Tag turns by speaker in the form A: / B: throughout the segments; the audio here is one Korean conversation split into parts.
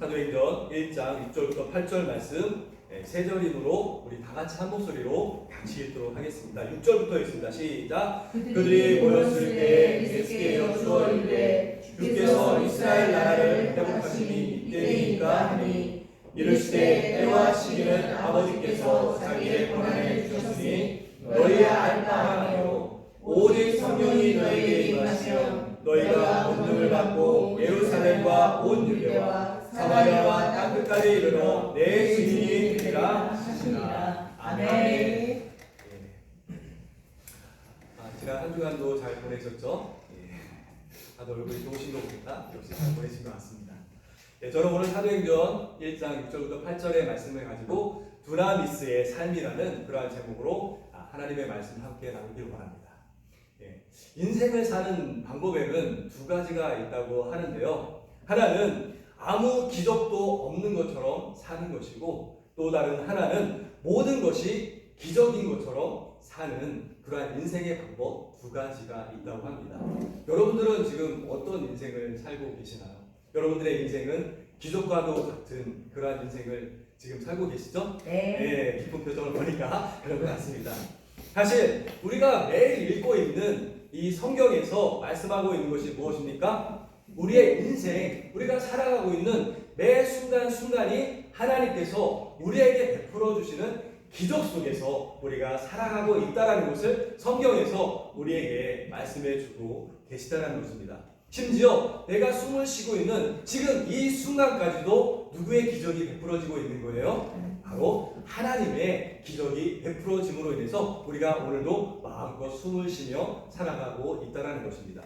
A: 사도행전 1장 6절부터 8절 말씀 세 절이므로 우리 다 같이 한 목소리로 같이 읽도록 하겠습니다. 6절부터 읽습니다. 시작. 그들이 모였을 때 예수께 여쭈어 이르되 주께서 이스라엘 나라를 회복하심이 이때이니까 하니 이르시되 때와 시기는 아버지께서 자기의 권한에 주셨으니 너희의 알 바 아니요 오직 성령이 너희에게 임하시면 너희가 권능을 받고 예루살렘과 온 유대와 사마리아와 땅 끝까지 이르러 내 증인이 되리라 하시니라. 아멘. 지난 한 주간도 잘 보내셨죠? 다들 얼굴이 좋으신 거 보니까 역시 잘 보내신 것 같습니다. 저는 오늘 사도행전 1장 6절부터 8절의 말씀을 가지고 두나미스의 삶이라는 그러한 제목으로 하나님의 말씀을 함께 나누길 원합니다. 인생을 사는 방법에는 두 가지가 있다고 하는데요. 하나는 아무 기적도 없는 것처럼 사는 것이고, 또 다른 하나는 모든 것이 기적인 것처럼 사는 그러한 인생의 방법 두 가지가 있다고 합니다. 여러분들은 지금 어떤 인생을 살고 계시나요? 여러분들의 인생은 기적과도 같은 그러한 인생을 지금 살고 계시죠? 네, 기쁜 표정을 보니까 그런 것 같습니다. 사실 우리가 매일 읽고 있는 이 성경에서 말씀하고 있는 것이 무엇입니까? 우리의 인생, 우리가 살아가고 있는 매 순간순간이 하나님께서 우리에게 베풀어 주시는 기적 속에서 우리가 살아가고 있다는 것을 성경에서 우리에게 말씀해 주고 계시다는 것입니다. 심지어 내가 숨을 쉬고 있는 지금 이 순간까지도 누구의 기적이 베풀어지고 있는 거예요? 바로 하나님의 기적이 베풀어짐으로 인해서 우리가 오늘도 마음껏 숨을 쉬며 살아가고 있다는 것입니다.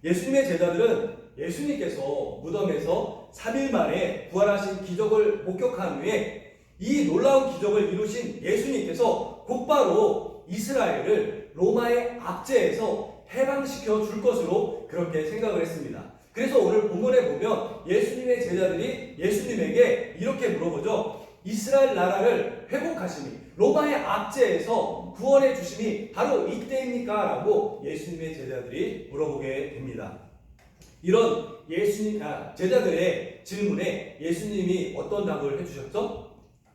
A: 예수님의 제자들은 예수님께서 무덤에서 3일 만에 부활하신 기적을 목격한 후에 이 놀라운 기적을 이루신 예수님께서 곧바로 이스라엘을 로마의 압제에서 해방시켜 줄 것으로 그렇게 생각을 했습니다. 그래서 오늘 본문에 보면 예수님의 제자들이 예수님에게 이렇게 물어보죠. 이스라엘 나라를 회복하심이, 로마의 압제에서 구원해 주심이 바로 이때입니까? 라고 예수님의 제자들이 물어보게 됩니다. 이런 제자들의 질문에 예수님이 어떤 답을 해주셨죠?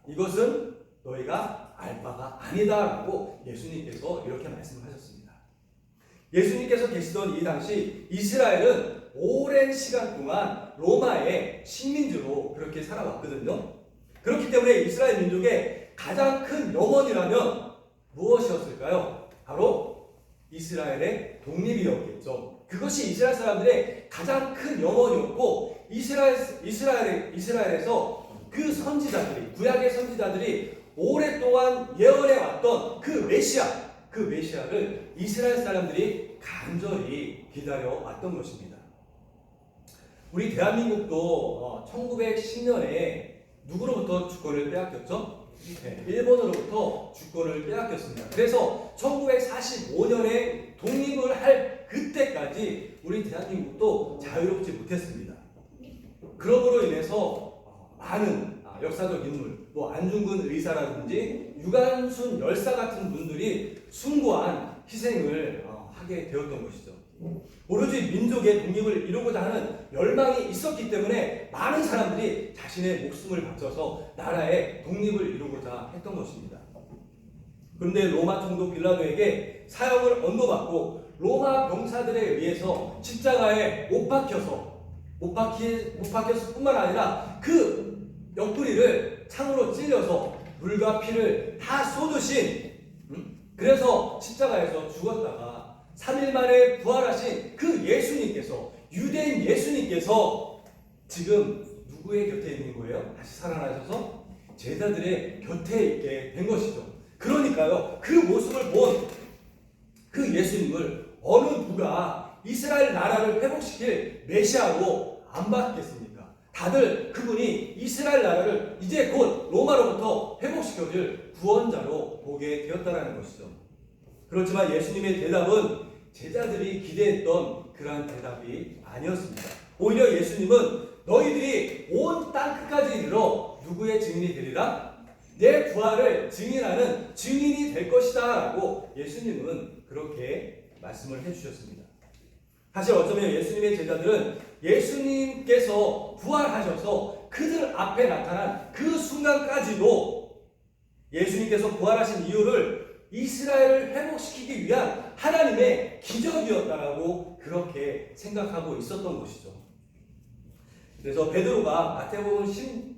A: 이것은 너희가 알 바가 아니다 라고 예수님께서 이렇게 말씀하셨습니다. 예수님께서 계시던 이 당시 이스라엘은 오랜 시간 동안 로마의 식민지로 그렇게 살아왔거든요. 그렇기 때문에 이스라엘 민족의 가장 큰 영원이라면 무엇이었을까요? 바로 이스라엘의 독립이었겠죠. 그것이 이스라엘 사람들의 가장 큰 영원이었고, 이스라엘에서 그 선지자들이, 구약의 선지자들이 오랫동안 예언해왔던 그 메시아를 이스라엘 사람들이 간절히 기다려왔던 것입니다. 우리 대한민국도 1910년에 누구로부터 주권을 빼앗겼죠? 일본으로부터 주권을 빼앗겼습니다. 그래서 1945년에 독립을 할 그때까지 우리 대한민국도 자유롭지 못했습니다. 그러므로 인해서 많은 역사적 인물, 안중근 의사라든지 유관순 열사 같은 분들이 숭고한 희생을 하게 되었던 것이죠. 오로지 민족의 독립을 이루고자 하는 열망이 있었기 때문에 많은 사람들이 자신의 목숨을 바쳐서 나라의 독립을 이루고자 했던 것입니다. 그런데 로마 총독 빌라도에게 사형을 언도받고 로마 병사들에 의해서 십자가에 못 박혔을 뿐만 아니라 그 옆구리를 창으로 찔려서 물과 피를 다 쏟으신, 그래서 십자가에서 죽었다가 3일 만에 부활하신 그 예수님께서, 유대인 예수님께서 지금 누구의 곁에 있는 거예요? 다시 살아나셔서 제자들의 곁에 있게 된 것이죠. 그러니까요, 그 모습을 본 그 예수님을 어느 누가 이스라엘 나라를 회복시킬 메시아로 안 받겠습니까? 다들 그분이 이스라엘 나라를 이제 곧 로마로부터 회복시켜줄 구원자로 보게 되었다는 것이죠. 그렇지만 예수님의 대답은 제자들이 기대했던 그러한 대답이 아니었습니다. 오히려 예수님은 너희들이 온 땅 끝까지 이르러 누구의 증인이 되리라? 내 부활을 증인하는 증인이 될 것이다 라고 예수님은 그렇게 말씀을 해주셨습니다. 사실 어쩌면 예수님의 제자들은 예수님께서 부활하셔서 그들 앞에 나타난 그 순간까지도 예수님께서 부활하신 이유를 이스라엘을 회복시키기 위한 하나님의 기적이었다라고 그렇게 생각하고 있었던 것이죠. 그래서 베드로가 마태복음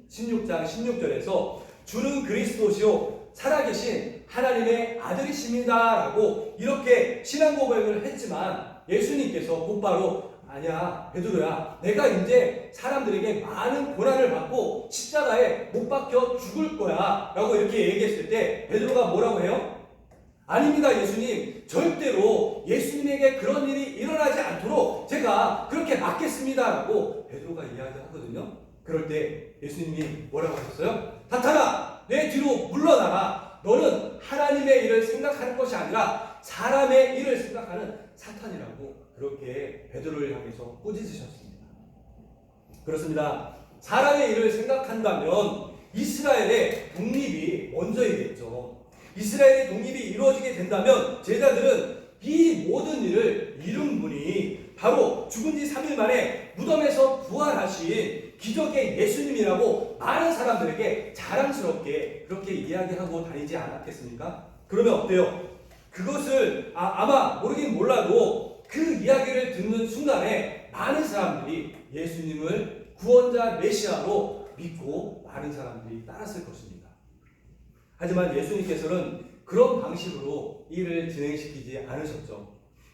A: 16장 16절에서 주는 그리스도시요 살아계신 하나님의 아들이십니다라고 이렇게 신앙 고백을 했지만 예수님께서 곧바로 아니야 베드로야, 내가 이제 사람들에게 많은 고난을 받고 십자가에 못 박혀 죽을 거야 라고 이렇게 얘기했을 때 베드로가 뭐라고 해요? 아닙니다 예수님, 절대로 예수님에게 그런 일이 일어나지 않도록 제가 그렇게 막겠습니다 라고 베드로가 이야기하거든요. 그럴 때 예수님이 뭐라고 하셨어요? 사탄아, 내 뒤로 물러나라. 너는 하나님의 일을 생각하는 것이 아니라 사람의 일을 생각하는 사탄이라고 그렇게 베드로를 향해서 꾸짖으셨습니다. 그렇습니다. 사람의 일을 생각한다면 이스라엘의 독립이 먼저이겠죠. 이스라엘의 독립이 이루어지게 된다면 제자들은 이 모든 일을 이룬 분이 바로 죽은 지 3일 만에 무덤에서 부활하신 기적의 예수님이라고 많은 사람들에게 자랑스럽게 그렇게 이야기하고 다니지 않았겠습니까? 그러면 어때요? 그것을 아마 모르긴 몰라도 그 이야기를 듣는 순간에 많은 사람들이 예수님을 구원자 메시아로 믿고 많은 사람들이 따랐을 것입니다. 하지만 예수님께서는 그런 방식으로 일을 진행시키지 않으셨죠.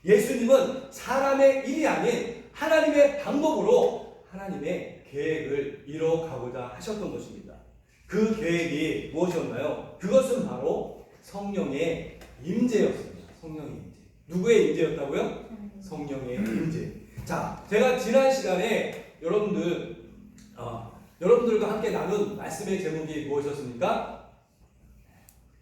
A: 예수님은 사람의 일이 아닌 하나님의 방법으로 하나님의 계획을 이뤄가고자 하셨던 것입니다. 그 계획이 무엇이었나요? 그것은 바로 성령의 임재였습니다. 성령의 임재. 누구의 임재였다고요? 성령의 임재. 자, 제가 지난 시간에 여러분들과 함께 나눈 말씀의 제목이 무엇이었습니까?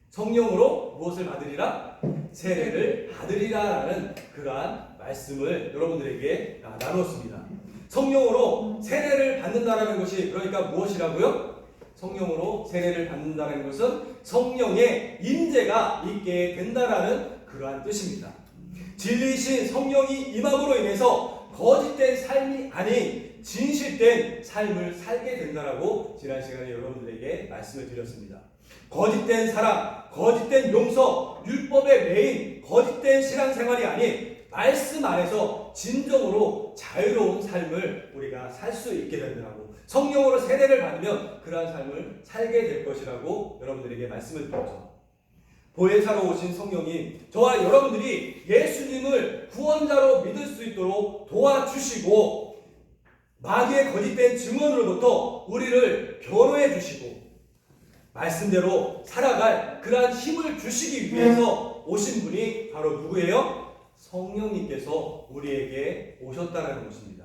A: 성령으로 무엇을 받으리라? 세례를 받으리라라는 그러한 말씀을 여러분들에게 나누었습니다. 성령으로 세례를 받는다라는 것이 그러니까 무엇이라고요? 성령으로 세례를 받는다는 것은 성령의 임재가 있게 된다라는 그러한 뜻입니다. 진리이신 성령이 임함으로 인해서 거짓된 삶이 아닌 진실된 삶을 살게 된다라고 지난 시간에 여러분들에게 말씀을 드렸습니다. 거짓된 사랑, 거짓된 용서, 율법에 매인 거짓된 신앙생활이 아닌 말씀 안에서 진정으로 자유로운 삶을 우리가 살 수 있게 된다고, 성령으로 세례를 받으면 그러한 삶을 살게 될 것이라고 여러분들에게 말씀을 드렸죠. 보혜사로 오신 성령이 저와 여러분들이 예수님을 구원자로 믿을 수 있도록 도와주시고 마귀의 거짓된 증언으로부터 우리를 변호해 주시고 말씀대로 살아갈 그러한 힘을 주시기 위해서 오신 분이 바로 누구예요? 성령님께서 우리에게 오셨다는 것입니다.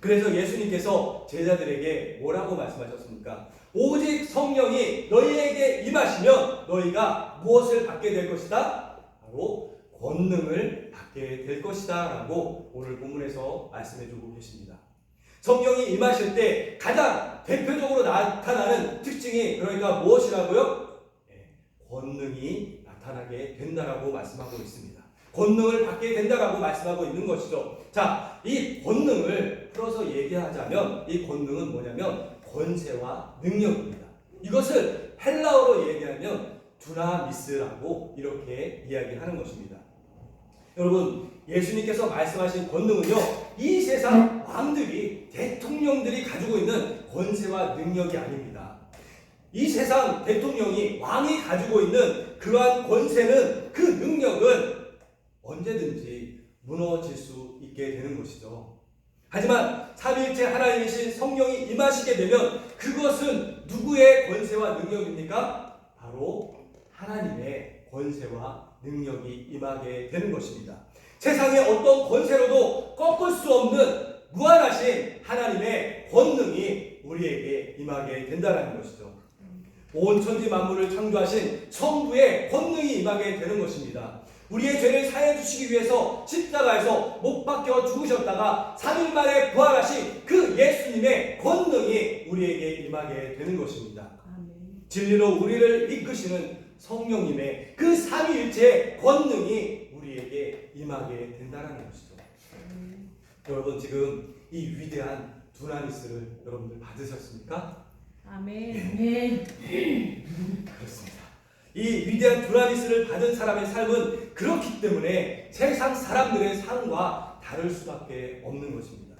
A: 그래서 예수님께서 제자들에게 뭐라고 말씀하셨습니까? 오직 성령이 너희에게 임하시면 너희가 무엇을 받게 될 것이다? 바로 권능을 받게 될 것이다 라고 오늘 본문에서 말씀해주고 계십니다. 성령이 임하실 때 가장 대표적으로 나타나는 특징이 그러니까 무엇이라고요? 권능이 나타나게 된다라고 말씀하고 있습니다. 권능을 받게 된다라고 말씀하고 있는 것이죠. 자, 이 권능을 풀어서 얘기하자면 이 권능은 뭐냐면 권세와 능력입니다. 이것을 헬라어로 얘기하면 두나미스라고 이렇게 이야기하는 것입니다. 여러분, 예수님께서 말씀하신 권능은요, 이 세상 왕들이, 대통령들이 가지고 있는 권세와 능력이 아닙니다. 이 세상 대통령이, 왕이 가지고 있는 그러한 권세는, 그 능력은 언제든지 무너질 수 있게 되는 것이죠. 하지만 삼위일체 하나님이신 성령이 임하시게 되면 그것은 누구의 권세와 능력입니까? 바로 하나님의 권세와 능력이 임하게 되는 것입니다. 세상의 어떤 권세로도 꺾을 수 없는 무한하신 하나님의 권능이 우리에게 임하게 된다는 것이죠. 온 천지 만물을 창조하신 성부의 권능이 임하게 되는 것입니다. 우리의 죄를 사해 주시기 위해서 십자가에서 못 박혀 죽으셨다가 3일 만에 부활하신 그 예수님의 권능이 우리에게 임하게 되는 것입니다. 진리로 우리를 이끄시는 성령님의 그 삼위일체의 권능이 우리에게 임하게 된다는 것이죠. 여러분, 지금 이 위대한 두나미스를 여러분들 받으셨습니까?
B: 아멘.
A: 그렇습니다. 이 위대한 두나미스를 받은 사람의 삶은 그렇기 때문에 세상 사람들의 삶과 다를 수밖에 없는 것입니다.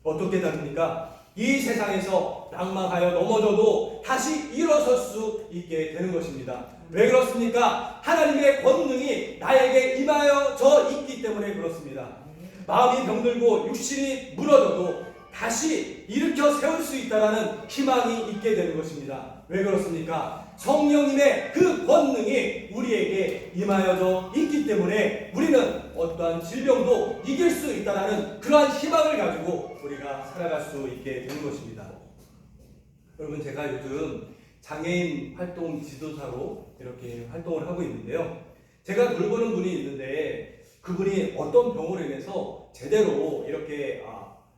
A: 어떻게 다릅니까? 이 세상에서 낙망하여 넘어져도 다시 일어설 수 있게 되는 것입니다. 왜 그렇습니까? 하나님의 권능이 나에게 임하여져 있기 때문에 그렇습니다. 마음이 병들고 육신이 무너져도 다시 일으켜 세울 수 있다는 희망이 있게 되는 것입니다. 왜 그렇습니까? 성령님의 그 권능이 우리에게 임하여져 있기 때문에 우리는 어떠한 질병도 이길 수 있다는 그러한 희망을 가지고 우리가 살아갈 수 있게 되는 것입니다. 여러분, 제가 요즘 장애인 활동 지도사로 이렇게 활동을 하고 있는데요. 제가 돌보는 분이 있는데 그분이 어떤 병으로 인해서 제대로 이렇게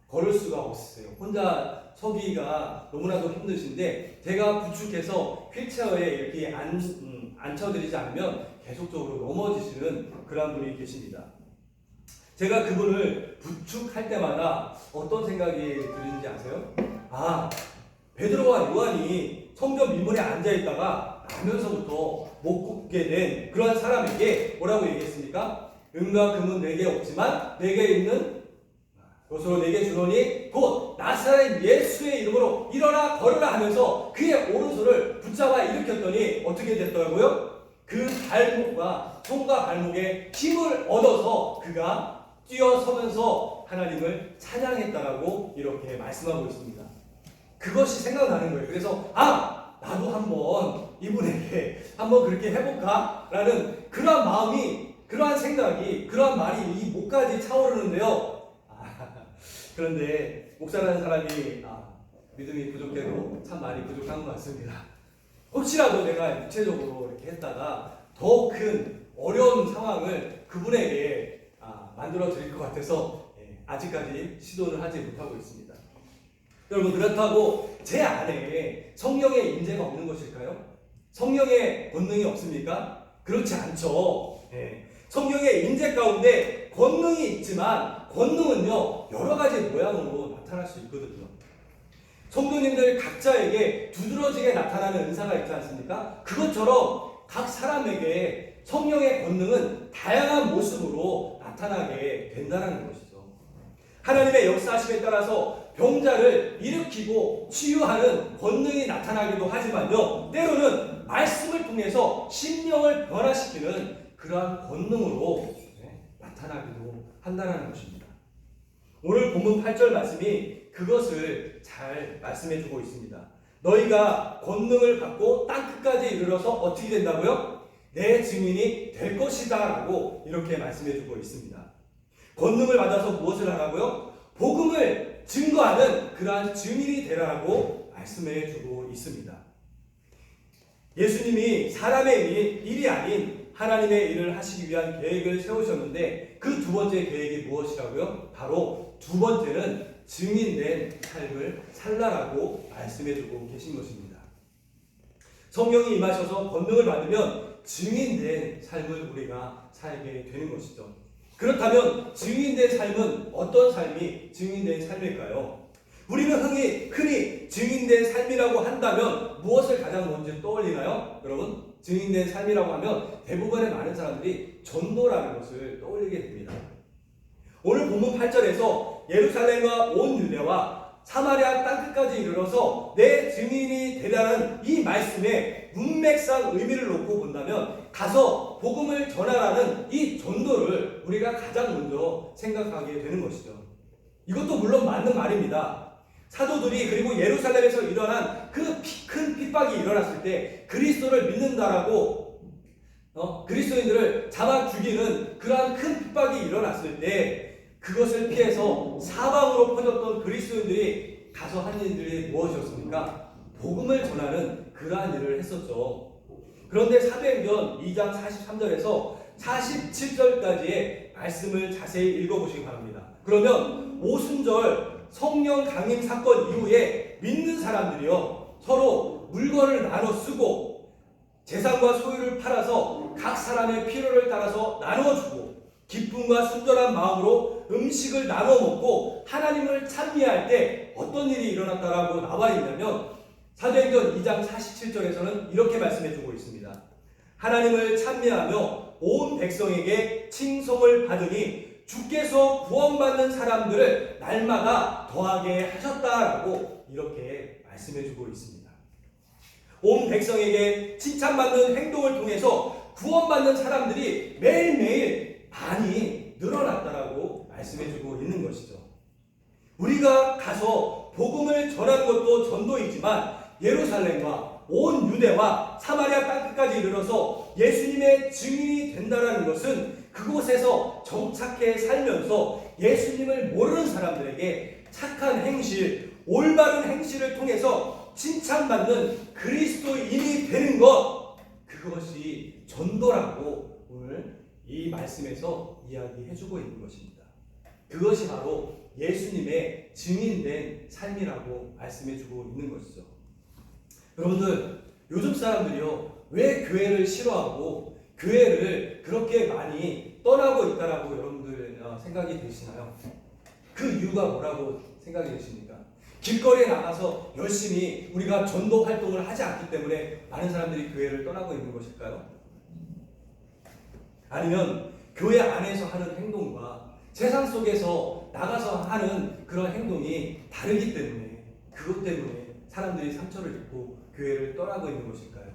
A: 걸을 수가 없었어요. 혼자 서기가 너무나도 힘드신데 제가 부축해서 휠체어에 이렇게 앉혀드리지 않으면 계속적으로 넘어지시는 그런 분이 계십니다. 제가 그분을 부축할 때마다 어떤 생각이 드는지 아세요? 베드로와 요한이 성전 민문에 앉아있다가 나면서부터 못 걷게 된 그러한 사람에게 뭐라고 얘기했습니까? 은과 금은 내게 없지만 내게 있는 것으로 내게 주노니 곧 나사렛 예수의 이름으로 일어나 걸으라 하면서 그의 오른손을 붙잡아 일으켰더니 어떻게 됐더라고요? 그 발목과 손과 발목에 힘을 얻어서 그가 뛰어서면서 하나님을 찬양했다라고 이렇게 말씀하고 있습니다. 그것이 생각나는 거예요. 그래서 나도 한번 이분에게 한번 그렇게 해볼까? 라는 그러한 마음이, 그러한 생각이, 그러한 말이 이 목까지 차오르는데요. 그런데 목사라는 사람이 믿음이 부족해도 참 많이 부족한 것 같습니다. 혹시라도 내가 구체적으로 이렇게 했다가 더 큰 어려운 상황을 그분에게 만들어 드릴 것 같아서 아직까지 시도를 하지 못하고 있습니다. 여러분, 그렇다고 제 안에 성령의 인재가 없는 것일까요? 성령의 권능이 없습니까? 그렇지 않죠. 성령의 인재 가운데 권능이 있지만 권능은요 여러 가지 모양으로 나타날 수 있거든요. 성도님들 각자에게 두드러지게 나타나는 은사가 있지 않습니까? 그것처럼 각 사람에게 성령의 권능은 다양한 모습으로 나타나게 된다는 것이죠. 하나님의 역사하심에 따라서 병자를 일으키고 치유하는 권능이 나타나기도 하지만요, 때로는 말씀을 통해서 심령을 변화시키는 그러한 권능으로 나타나기도 한다는 것입니다. 오늘 본문 8절 말씀이 그것을 잘 말씀해주고 있습니다. 너희가 권능을 받고 땅끝까지 이르러서 어떻게 된다고요? 내 증인이 될 것이다 라고 이렇게 말씀해주고 있습니다. 권능을 받아서 무엇을 하라고요? 복음을 증거하는 그러한 증인이 되라고 말씀해주고 있습니다. 예수님이 사람의 일이 아닌 하나님의 일을 하시기 위한 계획을 세우셨는데 그 두 번째 계획이 무엇이라고요? 바로 두 번째는 증인된 삶을 살라라고 말씀해주고 계신 것입니다. 성령이 임하셔서 권능을 받으면 증인된 삶을 우리가 살게 되는 것이죠. 그렇다면 증인된 삶은 어떤 삶이 증인된 삶일까요? 우리는 흔히 증인된 삶이라고 한다면 무엇을 가장 먼저 떠올리나요? 여러분, 증인된 삶이라고 하면 대부분의 많은 사람들이 전도라는 것을 떠올리게 됩니다. 오늘 본문 8절에서 예루살렘과 온 유대와 사마리아 땅끝까지 이르러서 내 증인이 되라는 이 말씀의 문맥상 의미를 놓고 본다면 가서 복음을 전하라는 이 전도를 우리가 가장 먼저 생각하게 되는 것이죠. 이것도 물론 맞는 말입니다. 사도들이 그리고 예루살렘에서 일어난 그 큰 핍박이 일어났을 때 그리스도를 믿는다라고 그리스도인들을 잡아 죽이는 그러한 큰 핍박이 일어났을 때 그것을 피해서 사방으로 퍼졌던 그리스도인들이 가서 한 일들이 무엇이었습니까? 복음을 전하는 그러한 일을 했었죠. 그런데 사도행전 2장 43절에서 47절까지의 말씀을 자세히 읽어보시기 바랍니다. 그러면 오순절 성령 강림 사건 이후에 믿는 사람들이요 서로 물건을 나눠 쓰고 재산과 소유를 팔아서 각 사람의 필요를 따라서 나눠주고 기쁨과 순전한 마음으로 음식을 나눠 먹고 하나님을 찬미할 때 어떤 일이 일어났다라고 나와 있냐면 사도행전 2장 47절에서는 이렇게 말씀해 주고 있습니다. 하나님을 찬미하며 온 백성에게 칭송을 받으니 주께서 구원받는 사람들을 날마다 더하게 하셨다라고 이렇게 말씀해 주고 있습니다. 온 백성에게 칭찬받는 행동을 통해서 구원받는 사람들이 매일매일 많이 늘어났다라고 말씀해 주고 있는 것이죠. 우리가 가서 복음을 전하는 것도 전도이지만 예루살렘과 온 유대와 사마리아 땅끝까지 이르러서 예수님의 증인이 된다라는 것은 그곳에서 정착해 살면서 예수님을 모르는 사람들에게 착한 행실, 올바른 행실을 통해서 칭찬받는 그리스도인이 되는 것, 그것이 전도라고 오늘 이 말씀에서 이야기해주고 있는 것입니다. 그것이 바로 예수님의 증인된 삶이라고 말씀해주고 있는 것이죠. 여러분들, 요즘 사람들이요, 왜 교회를 싫어하고 교회를 그렇게 많이 떠나고 있다라고 여러분들 생각이 되시나요? 그 이유가 뭐라고 생각이 되십니까? 길거리에 나가서 열심히 우리가 전도 활동을 하지 않기 때문에 많은 사람들이 교회를 떠나고 있는 것일까요? 아니면 교회 안에서 하는 행동과 세상 속에서 나가서 하는 그런 행동이 다르기 때문에, 그것 때문에 사람들이 상처를 입고 교회를 떠나고 있는 것일까요?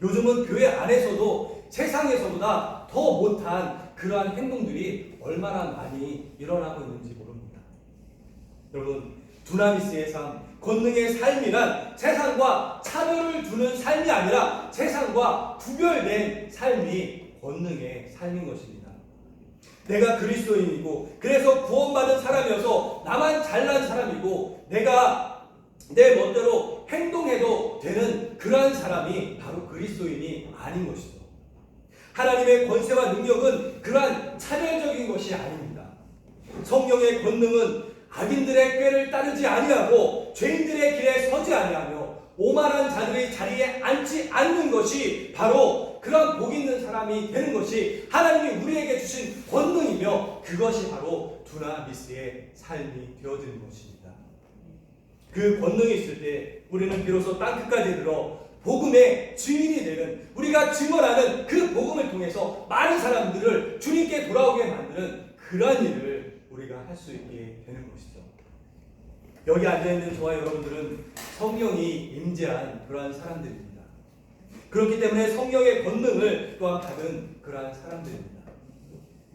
A: 요즘은 교회 안에서도 세상에서보다 더 못한 그러한 행동들이 얼마나 많이 일어나고 있는지 모릅니다. 여러분, 두나미스의 삶, 권능의 삶이란 세상과 차별을 두는 삶이 아니라 세상과 구별된 삶이 권능의 삶인 것입니다. 내가 그리스도인이고 그래서 구원받은 사람이어서 나만 잘난 사람이고 내가 내 멋대로 행동해도 되는 그러한 사람이 바로 그리스도인이 아닌 것이죠. 하나님의 권세와 능력은 그러한 차별적인 것이 아닙니다. 성령의 권능은 악인들의 꾀를 따르지 아니하고 죄인들의 길에 서지 아니하며 오만한 자들의 자리에 앉지 않는 것이 바로 그런 복 있는 사람이 되는 것이 하나님이 우리에게 주신 권능이며 그것이 바로 두나미스의 삶이 되어지는 것입니다. 그 권능이 있을 때 우리는 비로소 땅끝까지 들어 복음의 증인이 되는, 우리가 증언하는 그 복음을 통해서 많은 사람들을 주님께 돌아오게 만드는 그러한 일을 우리가 할 수 있게 되는 것이죠. 여기 앉아있는 저와 여러분들은 성령이 임재한 그러한 사람들입니다. 그렇기 때문에 성령의 권능을 또한 받은 그러한 사람들입니다.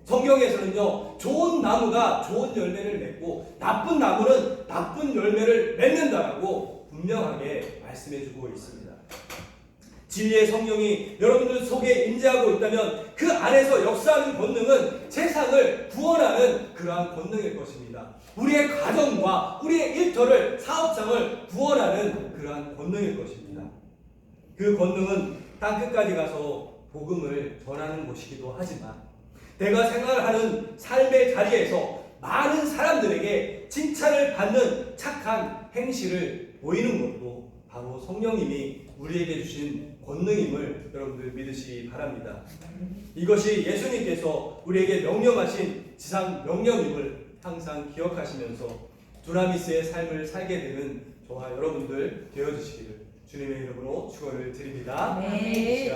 A: 성경에서는요, 좋은 나무가 좋은 열매를 맺고 나쁜 나무는 나쁜 열매를 맺는다라고 분명하게 말씀해주고 있습니다. 진리의 성령이 여러분들 속에 임재하고 있다면 그 안에서 역사하는 권능은 세상을 구원하는 그러한 권능일 것입니다. 우리의 가정과 우리의 일터를, 사업장을 구원하는 그러한 권능일 것입니다. 그 권능은 땅끝까지 가서 복음을 전하는 곳이기도 하지만 내가 생활하는 삶의 자리에서 많은 사람들에게 칭찬을 받는 착한 행실을 보이는 것도 바로 성령님이 우리에게 주신 권능임을 여러분들 믿으시기 바랍니다. 이것이 예수님께서 우리에게 명령하신 지상 명령임을 항상 기억하시면서 두나미스의 삶을 살게 되는 저와 여러분들 되어주시기를 주님의 이름으로 축원을 드립니다.
B: 네.